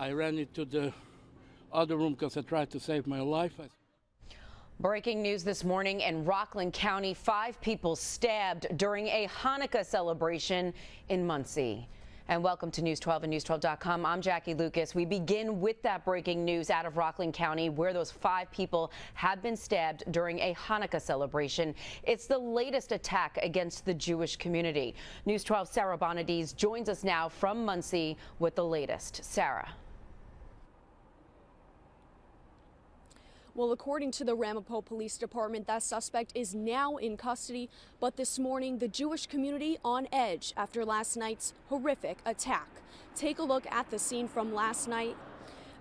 I ran into the other room because I tried to save my life. Breaking news this morning in Rockland County, 5 people stabbed during a Hanukkah celebration in Monsey. And welcome to News 12 and News12.com. I'm Jackie Lucas. We begin with that breaking news out of Rockland County, where those 5 people have been stabbed during a Hanukkah celebration. It's the latest attack against the Jewish community. News 12's Sarah Bonadies joins us now from Monsey with the latest. Sarah. Well, according to the Ramapo Police Department, that suspect is now in custody. But this morning, the Jewish community on edge after last night's horrific attack. Take a look at the scene from last night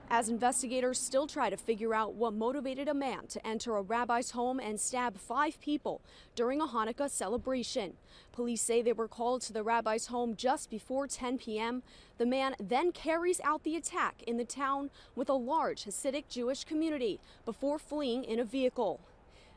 as investigators still try to figure out what motivated a man to enter a rabbi's home and stab 5 people during a Hanukkah celebration. Police say they were called to the rabbi's home just before 10 p.m. The man then carries out the attack in the town with a large Hasidic Jewish community before fleeing in a vehicle.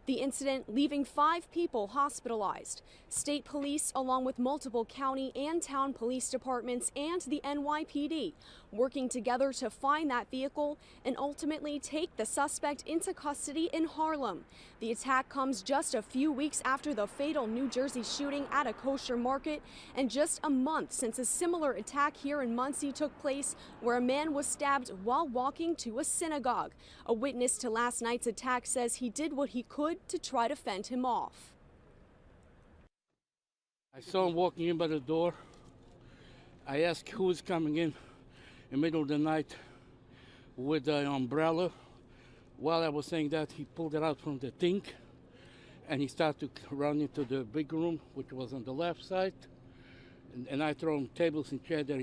The incident leaving 5 people hospitalized. State police, along with multiple county and town police departments and the NYPD, working together to find that vehicle and ultimately take the suspect into custody in Harlem. The attack comes just a few weeks after the fatal New Jersey shooting at a kosher market, and just a month since a similar attack here in Monsey took place, where a man was stabbed while walking to a synagogue. A witness to last night's attack says he did what he could to try to fend him off. I saw him walking in by the door. I asked who was coming in the middle of the night with an umbrella. While I was saying that, he pulled it out from the thing and he started to run into the big room, which was on the left side. And I threw him tables and chairs there.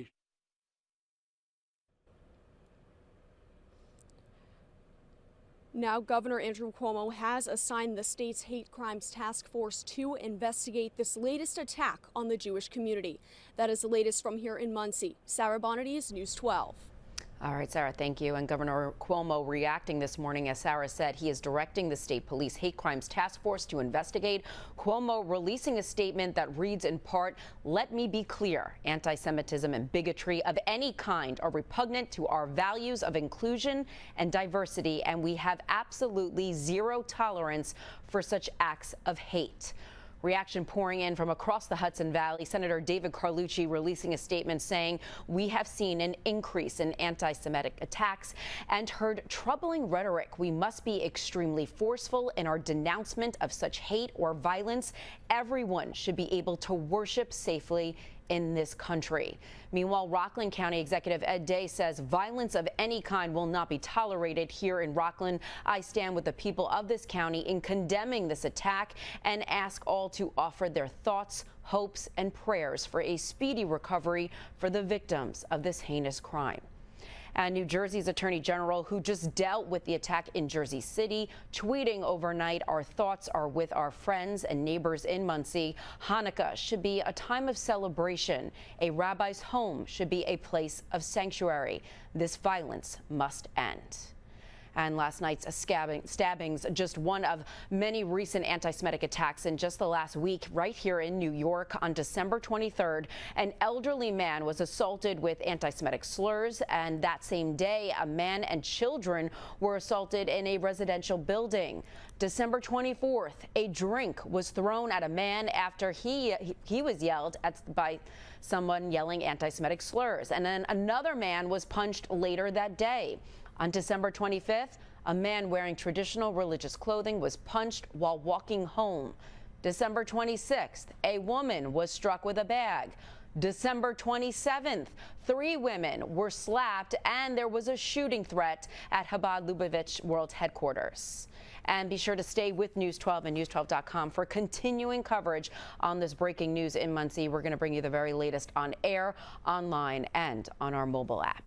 Now, Governor Andrew Cuomo has assigned the state's hate crimes task force to investigate this latest attack on the Jewish community. That is the latest from here in Monsey. Sarah Bonadies, News 12. All right, Sarah, thank you. And Governor Cuomo reacting this morning, as Sarah said, he is directing the state police hate crimes task force to investigate. Cuomo releasing a statement that reads in part, "Let me be clear, anti-Semitism and bigotry of any kind are repugnant to our values of inclusion and diversity, and we have absolutely zero tolerance for such acts of hate." Reaction pouring in from across the Hudson Valley. Senator David Carlucci releasing a statement saying, "We have seen an increase in anti-Semitic attacks and heard troubling rhetoric. We must be extremely forceful in our denouncement of such hate or violence. Everyone should be able to worship safely in this country." Meanwhile, Rockland County Executive Ed Day says violence of any kind will not be tolerated here in Rockland. "I stand with the people of this county in condemning this attack and ask all to offer their thoughts, hopes, and prayers for a speedy recovery for the victims of this heinous crime." And New Jersey's Attorney General, who just dealt with the attack in Jersey City, tweeting overnight, "Our thoughts are with our friends and neighbors in Monsey. Hanukkah should be a time of celebration. A rabbi's home should be a place of sanctuary. This violence must end." And last night's stabbings, just one of many recent anti-Semitic attacks in just the last week right here in New York. On December 23rd, an elderly man was assaulted with anti-Semitic slurs, and that same day, a man and children were assaulted in a residential building. December 24th, a drink was thrown at a man after he was yelled at by someone yelling anti-Semitic slurs, and then another man was punched later that day. On December 25th, a man wearing traditional religious clothing was punched while walking home. December 26th, a woman was struck with a bag. December 27th, 3 women were slapped, and there was a shooting threat at Chabad Lubavitch World Headquarters. And be sure to stay with News 12 and News12.com for continuing coverage on this breaking news in Monsey. We're going to bring you the very latest on air, online, and on our mobile app.